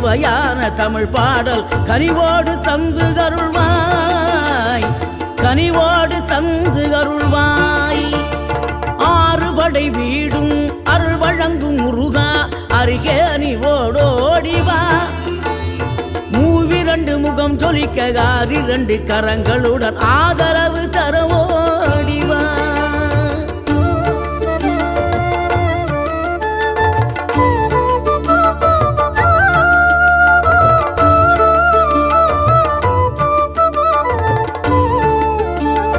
சுவையான தமிழ் பாடல் கனிவோடு தந்து அருள்வாய், கனிவோடு தந்து அருள்வாய். ஆறுபடை வீடும் அருள் வழங்கும் முருகா, அருகே அணிவோடோடிவா. மூவிரண்டு முகம் ஜொலிக்க 6 கரங்களுடன் ஆதரவு